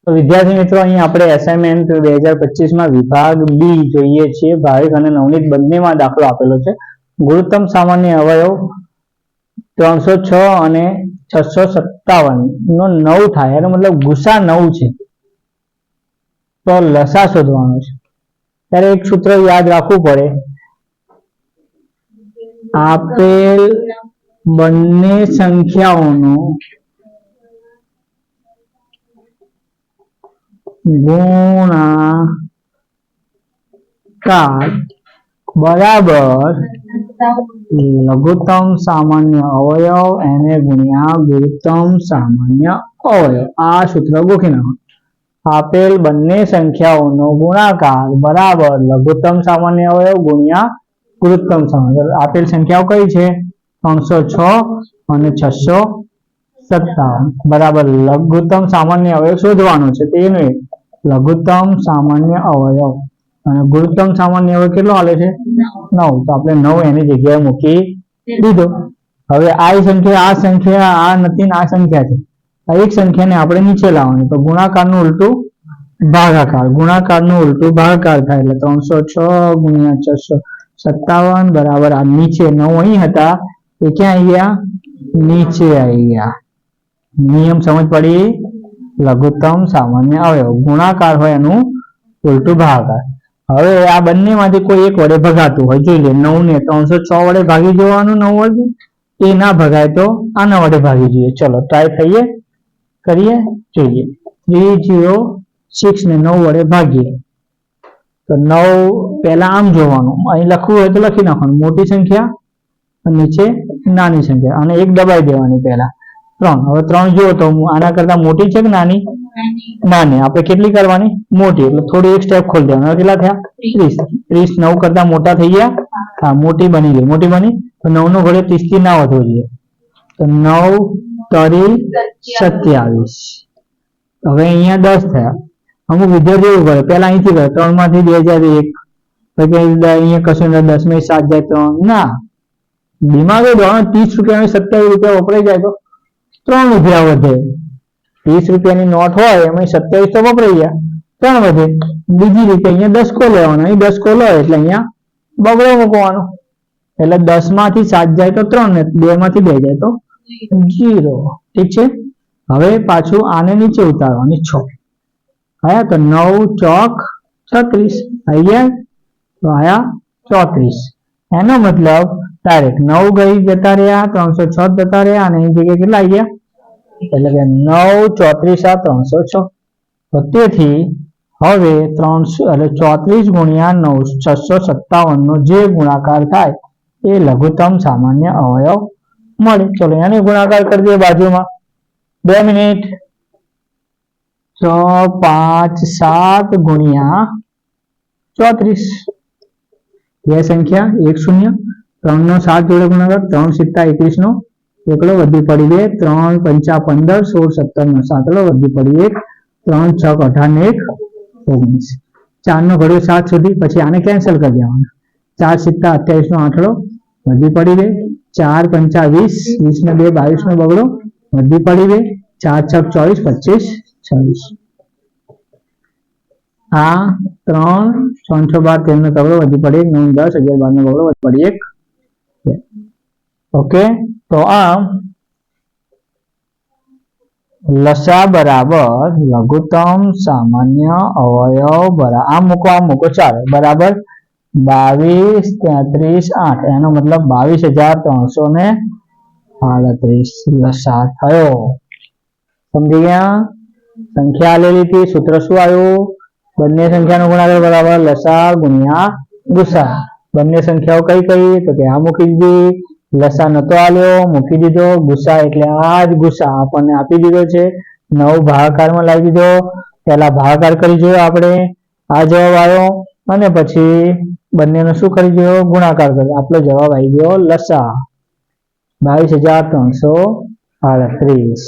તો વિદ્યાર્થી મિત્રો અહીં આપણે અસાઇનમેન્ટ 2025 માં વિભાગ બી જોઈએ છીએ. ભાવિક અને નવનીત બંનેમાં દાખલો આપેલો છે. ગુરુત્તમ સામાન્ય અવયવ 306 અને 657 નો 9 થાય, એનો મતલબ ગુસા 9 છે, તો લસા શોધવાનો છે. ત્યારે એક સૂત્ર યાદ રાખવું પડે, આપેલ બંને સંખ્યાઓનો ગુણાકાર બરાબર લઘુત્તમ સામાન્ય અવયવ એને ગુણ્યા ગુરુત્તમ સામાન્ય અવયવ. આ સૂત્ર ગોખી નાખો. આપેલ બંને સંખ્યાઓનો ગુણાકાર બરાબર લઘુત્તમ સામાન્ય અવયવ ગુણ્યા ગુરુત્તમ સામાન્ય. આપેલ સંખ્યાઓ કઈ છે? 306 અને 657 બરાબર લઘુત્તમ સામાન્ય અવયવ શોધવાનો છે. તેનું લઘુત્તમ સામાન્ય અવયવ અને ગુરુત્તમ સામાન્ય અવયવ કેટલો આલે છે? 9. તો આપણે 9 એની જગ્યાએ મૂકી દીધો. હવે આ સંખ્યા આ નથી ને આ સંખ્યા છે. આ એક સંખ્યાને આપણે નીચે લાવવાની, તો ગુણાકારનું ઉલટું ભાગાકાર, ગુણાકારનું ઉલટું ભાગાકાર થાય એટલે 306 ગુણ્યા 657 બરાબર આ નીચે 9 અહીં હતા એ ક્યાં આવી ગયા? નીચે આવી ગયા. નિયમ સમજ પડી? લઘુત્તમ સામાન્ય અવયવ ગુણાકાર હોય એનું ઉલટું ભાગાકાર. હવે આ બંનેમાંથી કોઈ એક વડે ભગાતું હોય, જોઈ લે. 9 ને 306 વડે ભાગી જવાનું, 9 વડે. એ ના ભગાય તો આના વડે ભાગી જોઈએ. ચલો ટ્રાય કરીએ, જોઈએ. 306 ને 9 વડે ભાગીએ તો 9 પહેલા આમ જોવાનું, અહીં લખવું હોય તો લખી નાખવાનું, મોટી સંખ્યા અને નીચે નાની સંખ્યા, અને એક દબાઈ દેવાની પહેલા 3. હવે 3 જુઓ તો આના કરતા મોટી છે કે નાની? નાની. આપણે કેટલી કરવાની? મોટી. એટલે થોડી એક સ્ટેપ ખોલી દેવાનું. કેટલા થયા? 30. 30 9 કરતા મોટા થઈ ગયા. હા, મોટી બની ગઈ. મોટી બની તો 9 નો ઘડે 30 થી ના વધવો જોઈએ. તો 9 તરી 27. હવે અહીંયા 10 થયા. અમુક વિદ્યાર્થીઓ એવું કરે, પેલા અહીંથી કરે 3 માંથી 2001, પછી અહીંયા કશું 10 માં 7 જાય 3. ના, દિમાગ 30 રૂપિયા 27 રૂપિયા વપરાઈ જાય તો 3 રૂપિયા વધે. 30 રૂપિયાની નોટ હોય એમાં 27 તો વપરાઈ ગયા, 3 વધે. બીજી રીતે અહીંયા 10 કો લેવાનો, અહીં 10 કો લો એટલે અહીંયા બગડો મૂકવાનો. એટલે 10 માંથી 7 જાય તો 3 ને 2 માંથી 2 જાય તો 0. ઠીક છે. હવે પાછું આને નીચે ઉતારવાની 6. આયા તો 9 ચોક 36 આવી ગયા, તો આયા 34. એનો મતલબ ડાયરેક્ટ 9 ગઈ જતા રહ્યા, 306 જતા રહ્યા, અને અહીં જગ્યાએ કેટલા આવી ગયા? એટલે કે 9 34 આ 306. તો તેથી હવે 34 ગુણ્યા 9 657 નો જે ગુણાકાર થાય એ લઘુત્તમ સામાન્ય અવયવ મળે. ચલો એને ગુણાકાર કરી દઈએ બાજુમાં. 2 મિનિટ. 6 5 7 ગુણ્યા 34. બે સંખ્યા 1 0. 3 નો 7 જોડે ગુણાકાર, 3 7 21 નો એકલો વધી પડી 2, 3 5 15 16 17 નો 7 વધી પડી 1, 3 6 18 ને 1 19. 4 નો ઘડ્યો 7 સુધી, પછી આને કેન્સલ કરી દેવાનો. 4 7 28 નો 8 વધી પડી 2, 4 5 20, 20 ને 2 22 નો બગડો વધી પડી 2, 4 6 24 25 26. આ 3 6 6 12 13 નો તગડો વધી પડી 1, 9 10 11 12 નો બગડો વધી પડી 1. ઓકે, તો આ લસા બરાબર લઘુત્તમ સામાન્ય અવયવ બરાબર આ મૂકો ચાલે બરાબર 22 33 8. એનો મતલબ 22,338 લસા થયો. સમજી ગયા? સંખ્યા આલેલી હતી, સૂત્ર શું આવ્યું? બંને સંખ્યાનો ગુણાકાર બરાબર લસા ગુણ્યા ગુસા. બંને સંખ્યાઓ કઈ કઈ? તો કે આ મૂકી દીધી. લસા નતો આલ્યો, મૂકી દીધો. ગુસા એટલે આ જ ગુસા આપણને આપી દીધો છે. 9 ભાગાકારમાં લાવી દીધો. પહેલા ભાગાકાર કરી જોયો આપણે, આ જવાબ આવ્યો, અને પછી બંનેનો શું કરી જોયો? ગુણાકાર કર્યો. આપણો જવાબ આવી ગયો લસા 22,338.